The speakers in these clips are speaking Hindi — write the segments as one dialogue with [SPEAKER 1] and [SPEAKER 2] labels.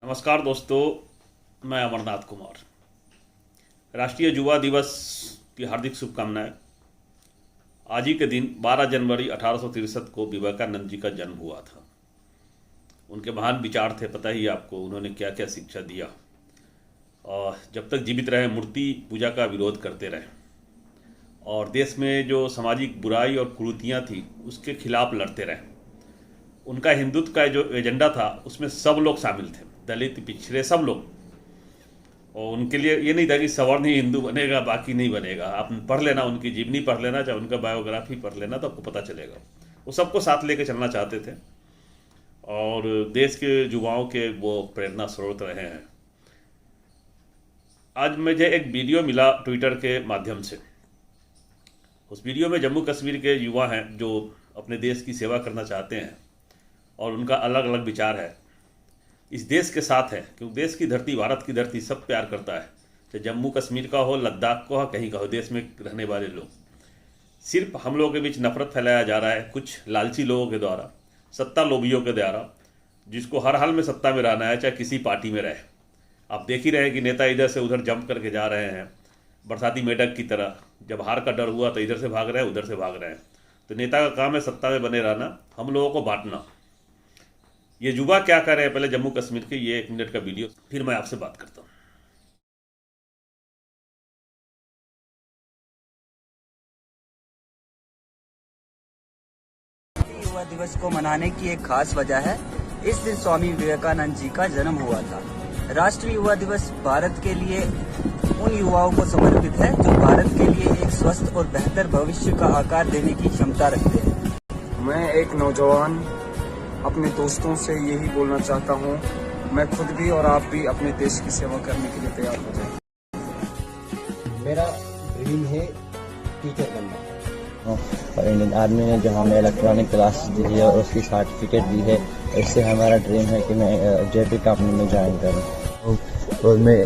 [SPEAKER 1] नमस्कार दोस्तों, मैं अमरनाथ कुमार। राष्ट्रीय युवा दिवस की हार्दिक शुभकामनाएं। आज ही के दिन 12 जनवरी 1863 को विवेकानंद जी का जन्म हुआ था। उनके महान विचार थे, पता ही आपको उन्होंने क्या क्या शिक्षा दिया। और जब तक जीवित रहे मूर्ति पूजा का विरोध करते रहे और देश में जो सामाजिक बुराई और कुरीतियाँ थी उसके खिलाफ लड़ते रहे। उनका हिंदुत्व का जो एजेंडा था उसमें सब लोग शामिल थे, दलित पिछड़े सब लोग। और उनके लिए ये नहीं था कि सवर्ण ही हिंदू बनेगा बाकी नहीं बनेगा। आप पढ़ लेना, उनकी जीवनी पढ़ लेना, चाहे उनका बायोग्राफी पढ़ लेना, तो आपको पता चलेगा। वो सबको साथ लेके चलना चाहते थे और देश के युवाओं के वो प्रेरणा स्रोत रहे हैं। आज मुझे एक वीडियो मिला ट्विटर के माध्यम से। उस वीडियो में जम्मू कश्मीर के युवा हैं जो अपने देश की सेवा करना चाहते हैं और उनका अलग अलग विचार है। इस देश के साथ है क्योंकि देश की धरती, भारत की धरती सब प्यार करता है, चाहे जम्मू कश्मीर का हो, लद्दाख का हो, कहीं का हो, देश में रहने वाले लोग। सिर्फ हम लोगों के बीच नफरत फैलाया जा रहा है कुछ लालची लोगों के द्वारा, सत्ता लोभियों के द्वारा, जिसको हर हाल में सत्ता में रहना है, चाहे किसी पार्टी में रहे। आप देख ही रहे हैं कि नेता इधर से उधर जंप करके जा रहे हैं, बरसाती मेढक की तरह। जब हार का डर हुआ तो इधर से भाग रहे हैं, उधर से भाग रहे हैं। तो नेता का काम है सत्ता में बने रहना, हम लोगों को बांटना। ये युवा क्या कर रहे हैं, पहले जम्मू कश्मीर के, ये 1 मिनट का वीडियो, फिर मैं आपसे बात करता हूँ।
[SPEAKER 2] युवा दिवस को मनाने की एक खास वजह है। इस दिन स्वामी विवेकानंद जी का जन्म हुआ था। राष्ट्रीय युवा दिवस भारत के लिए उन युवाओं को समर्पित है जो भारत के लिए एक स्वस्थ और बेहतर भविष्य का आकार देने की क्षमता रखते हैं।
[SPEAKER 3] मैं एक नौजवान अपने दोस्तों से यही बोलना चाहता हूँ, मैं खुद भी और आप भी अपने देश की सेवा करने के लिए तैयार हो जाए।
[SPEAKER 4] मेरा ड्रीम है टीचर बनना। और इंडियन आर्मी ने जो हमें इलेक्ट्रॉनिक क्लासेस दी है और उसकी सर्टिफिकेट दी है, इससे हमारा ड्रीम है कि मैं जेपी कंपनी में ज्वाइन करूँ और मैं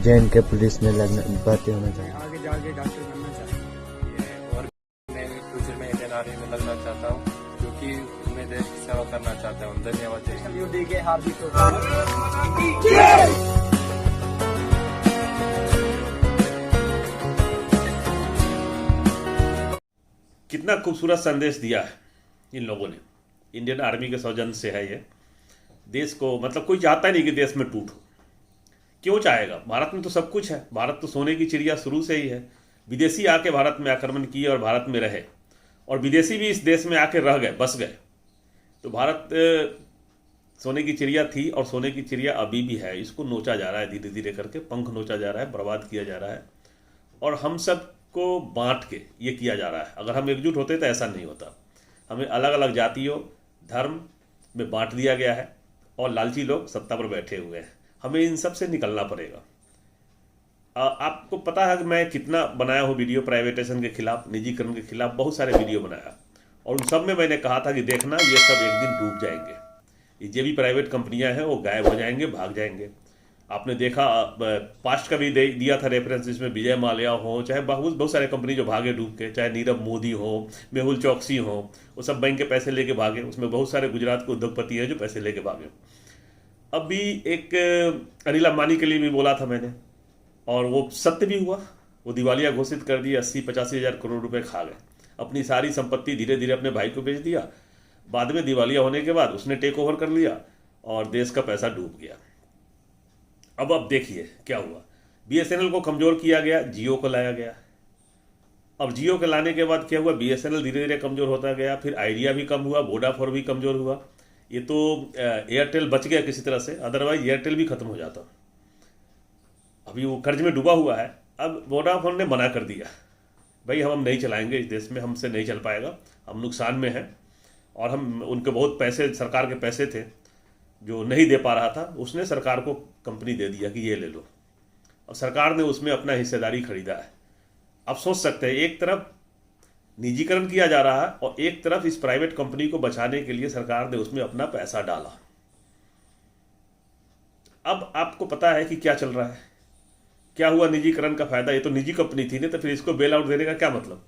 [SPEAKER 4] जैन के पुलिस में भर्ती होना चाहिए।
[SPEAKER 3] आगे जाके डॉक्टर बनना चाहिए
[SPEAKER 5] और मैं फ्यूचर में इंडियन आर्मी में लगना चाहता हूँ, क्योंकि मैं देश की सेवा करना चाहता हूँ। धन्यवाद।
[SPEAKER 1] कितना खूबसूरत संदेश दिया है इन लोगों ने। इंडियन आर्मी के सौजन्य से है ये। देश को, मतलब कोई चाहता नहीं कि देश में टूट हो। क्यों चाहेगा? भारत में तो सब कुछ है। भारत तो सोने की चिड़िया शुरू से ही है। विदेशी आके भारत में आक्रमण किए और भारत में रहे, और विदेशी भी इस देश में आके रह गए, बस गए। तो भारत सोने की चिड़िया थी और सोने की चिड़िया अभी भी है। इसको नोचा जा रहा है, धीरे धीरे करके पंख नोचा जा रहा है, बर्बाद किया जा रहा है, और हम सब को बांट के ये किया जा रहा है। अगर हम एकजुट होते तो ऐसा नहीं होता। हमें अलग अलग जातियों, धर्म में बांट दिया गया है और लालची लोग सत्ता पर बैठे हुए हैं। हमें इन सब से निकलना पड़ेगा। आपको पता है कि मैं कितना बनाया हूँ वीडियो प्राइवेटाइजेशन के खिलाफ, निजीकरण के खिलाफ, बहुत सारे वीडियो बनाया, और उन सब में मैंने कहा था कि देखना ये सब एक दिन डूब जाएंगे। ये भी प्राइवेट कंपनियां हैं वो गायब हो जाएंगे, भाग जाएंगे। आपने देखा, पास्ट का भी दिया था रेफरेंस, जिसमें विजय माल्या हो, चाहे बहुत सारे कंपनी जो भागे डूब के, चाहे नीरव मोदी हो, मेहुल चौकसी हो, वो सब बैंक के पैसे लेके भागे। उसमें बहुत सारे गुजरात के उद्योगपति हैं जो पैसे लेके भागे। अभी एक अनिल अंबानी के लिए भी बोला था मैंने, और वो सत्य भी हुआ। वो दिवालिया घोषित कर दिया, 80-85 हज़ार करोड़ रुपए खा गए। अपनी सारी संपत्ति धीरे धीरे अपने भाई को बेच दिया। बाद में दिवालिया होने के बाद उसने टेक ओवर कर लिया और देश का पैसा डूब गया। अब देखिए क्या हुआ। बीएसएनएल को कमज़ोर किया गया, जियो को लाया गया। अब जियो के लाने के बाद क्या हुआ, बीएसएनएल धीरे धीरे कमज़ोर होता गया, फिर आइडिया भी कम हुआ, वोडाफोन भी कमज़ोर हुआ। ये तो एयरटेल बच गया किसी तरह से, अदरवाइज एयरटेल भी खत्म हो जाता। अभी वो कर्ज में डूबा हुआ है। अब वोडाफोन ने मना कर दिया, भाई हम नहीं चलाएंगे इस देश में, हमसे नहीं चल पाएगा, हम नुकसान में हैं। और हम उनके बहुत पैसे, सरकार के पैसे थे जो नहीं दे पा रहा था, उसने सरकार को कंपनी दे दिया कि ये ले लो। और सरकार ने उसमें अपना हिस्सेदारी खरीदा है। आप सोच सकते हैं, एक तरफ निजीकरण किया जा रहा है और एक तरफ इस प्राइवेट कंपनी को बचाने के लिए सरकार ने उसमें अपना पैसा डाला। अब आपको पता है कि क्या चल रहा है, क्या हुआ निजीकरण का फायदा। ये तो निजी कंपनी थी ना, तो फिर इसको बेल आउट देने का क्या मतलब।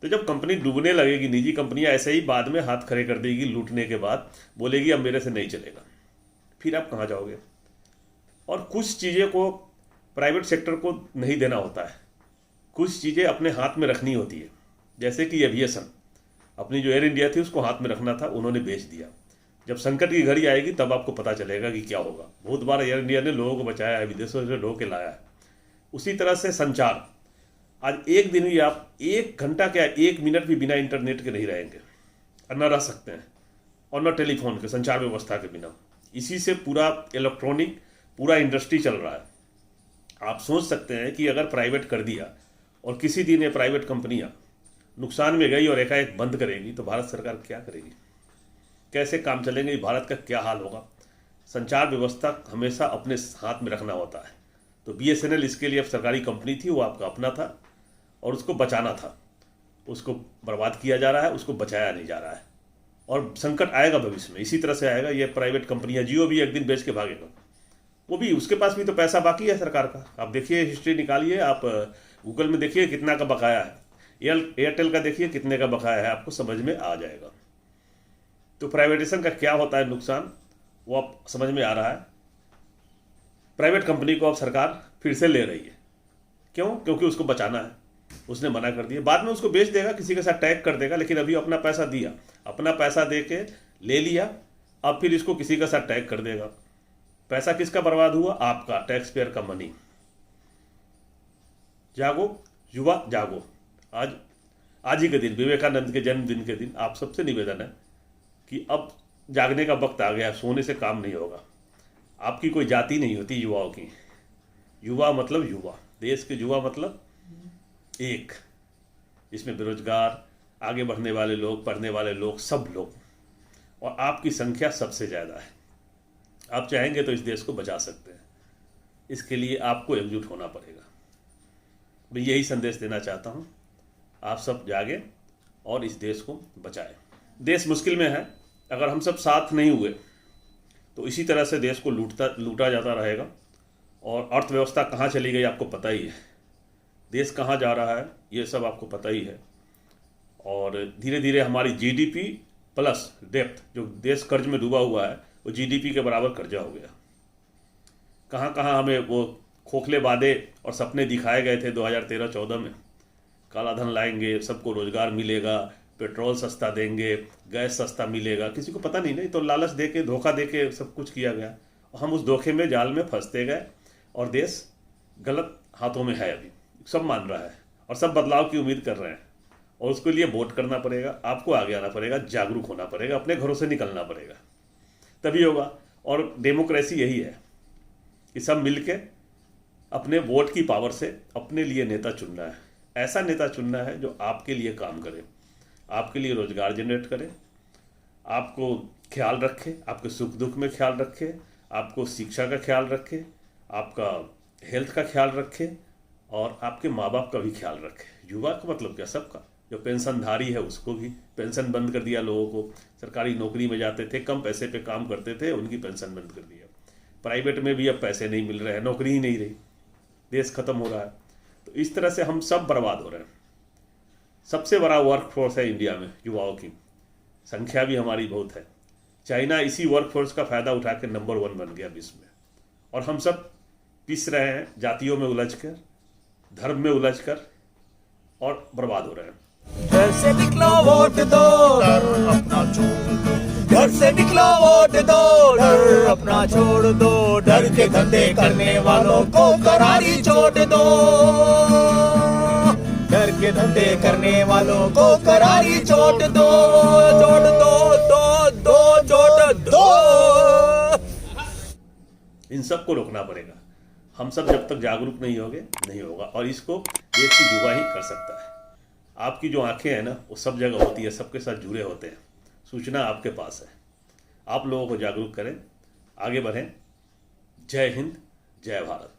[SPEAKER 1] तो जब कंपनी डूबने लगेगी, निजी कंपनियां ऐसे ही बाद में हाथ खड़े कर देगी लूटने के बाद, बोलेगी अब मेरे से नहीं चलेगा, फिर आप कहाँ जाओगे। और कुछ चीज़ें को प्राइवेट सेक्टर को नहीं देना होता है, कुछ चीज़ें अपने हाथ में रखनी होती है। जैसे कि एविएशन, अपनी जो एयर इंडिया थी उसको हाथ में रखना था, उन्होंने बेच दिया। जब संकट की घड़ी आएगी तब आपको पता चलेगा कि क्या होगा। बहुत बार एयर इंडिया ने लोगों को बचाया है, विदेशों से ढो के लाया है। उसी तरह से संचार, आज एक दिन भी आप 1 घंटा क्या 1 मिनट भी बिना इंटरनेट के नहीं रहेंगे और न रह सकते हैं, और न टेलीफोन के, संचार व्यवस्था के बिना। इसी से पूरा इलेक्ट्रॉनिक पूरा इंडस्ट्री चल रहा है। आप सोच सकते हैं कि अगर प्राइवेट कर दिया और किसी दिन ये प्राइवेट कंपनियां नुकसान में गई और एकाएक बंद करेगी तो भारत सरकार क्या करेगी, कैसे काम चलेंगे, भारत का क्या हाल होगा। संचार व्यवस्था हमेशा अपने हाथ में रखना होता है। तो BSNL इसके लिए अब सरकारी कंपनी थी, वो आपका अपना था और उसको बचाना था। उसको बर्बाद किया जा रहा है, उसको बचाया नहीं जा रहा है, और संकट आएगा भविष्य में इसी तरह से आएगा। ये प्राइवेट कंपनियां, जियो भी एक दिन बेच के भागेगा, वो भी, उसके पास भी तो पैसा बाकी है सरकार का। आप देखिए, हिस्ट्री निकालिए, आप गूगल में देखिए कितना का बकाया है, एयरटेल का देखिए कितने का बकाया है, आपको समझ में आ जाएगा। तो प्राइवेटाइजेशन का क्या होता है नुकसान, वो अब समझ में आ रहा है। प्राइवेट कंपनी को अब सरकार फिर से ले रही है। क्यों? क्योंकि उसको बचाना है। उसने मना कर दिया, बाद में उसको बेच देगा, किसी के साथ टैग कर देगा, लेकिन अभी अपना पैसा दिया, अपना पैसा दे के ले लिया, अब फिर इसको किसी के साथ टैग कर देगा। पैसा किसका बर्बाद हुआ? आपका, टैक्स पेयर का मनी। जागो युवा जागो। आज ही के दिन, विवेकानंद के जन्मदिन के दिन, आप सबसे निवेदन है कि अब जागने का वक्त आ गया, सोने से काम नहीं होगा। आपकी कोई जाति नहीं होती युवाओं की। युवा मतलब युवा, देश के युवा मतलब एक, इसमें बेरोजगार, आगे बढ़ने वाले लोग, पढ़ने वाले लोग, सब लोग, और आपकी संख्या सबसे ज़्यादा है। आप चाहेंगे तो इस देश को बचा सकते हैं। इसके लिए आपको एकजुट होना पड़ेगा। मैं यही संदेश देना चाहता हूँ, आप सब जागे और इस देश को बचाएं। देश मुश्किल में है, अगर हम सब साथ नहीं हुए तो इसी तरह से देश को लूटा जाता रहेगा, और अर्थव्यवस्था कहाँ चली गई आपको पता ही है, देश कहाँ जा रहा है ये सब आपको पता ही है। और धीरे धीरे हमारी GDP प्लस डेप्थ, जो देश कर्ज में डूबा हुआ है, वो GDP के बराबर कर्जा हो गया। कहाँ कहाँ हमें वो खोखले वादे और सपने दिखाए गए थे 2013-14 में, काला धन लाएंगे, सबको रोजगार मिलेगा, पेट्रोल सस्ता देंगे, गैस सस्ता मिलेगा, किसी को पता नहीं तो लालच दे के, धोखा दे के सब कुछ किया गया। हम उस धोखे में, जाल में फंसते गए, और देश गलत हाथों में है। अभी सब मान रहा है और सब बदलाव की उम्मीद कर रहे हैं, और उसके लिए वोट करना पड़ेगा, आपको आगे आना पड़ेगा, जागरूक होना पड़ेगा, अपने घरों से निकलना पड़ेगा, तभी होगा। और डेमोक्रेसी यही है कि सब मिलके अपने वोट की पावर से अपने लिए नेता चुनना है। ऐसा नेता चुनना है जो आपके लिए काम करे, आपके लिए रोजगार जनरेट करे, आपको ख्याल रखे, आपके सुख दुख में ख्याल रखे, आपको शिक्षा का ख्याल रखे, आपका हेल्थ का ख्याल रखे, और आपके माँ बाप का भी ख्याल रखे। युवा का मतलब क्या? सबका। जो पेंशनधारी है उसको भी, पेंशन बंद कर दिया लोगों को। सरकारी नौकरी में जाते थे, कम पैसे पे काम करते थे, उनकी पेंशन बंद कर दिया। प्राइवेट में भी अब पैसे नहीं मिल रहे हैं, नौकरी ही नहीं रही, देश खत्म हो रहा है। तो इस तरह से हम सब बर्बाद हो रहे हैं। सबसे बड़ा वर्कफोर्स है इंडिया में, युवाओं की संख्या भी हमारी बहुत है। चाइना इसी वर्कफोर्स का फायदा उठा के नंबर 1 बन गया विश्व में, और हम सब पिस रहे हैं, जातियों में उलझकर, धर्म में उलझकर, और बर्बाद हो रहे हैं।
[SPEAKER 6] घर से निकलो वोट दो, डर अपना छोड़ दो। घर से निकलो वोट दो, डर अपना छोड़ दो। डर के धंधे करने वालों को करारी चोट दो। डर के धंधे करने वालों को करारी चोट दो। चोट दो, चोट दो।
[SPEAKER 1] इन सबको रोकना पड़ेगा। हम सब जब तक जागरूक नहीं होंगे नहीं होगा, और इसको देश की युवा ही कर सकता है। आपकी जो आंखें हैं ना, वो सब जगह होती है, सबके साथ जुड़े होते हैं, सूचना आपके पास है। आप लोगों को जागरूक करें, आगे बढ़ें। जय हिंद, जय भारत।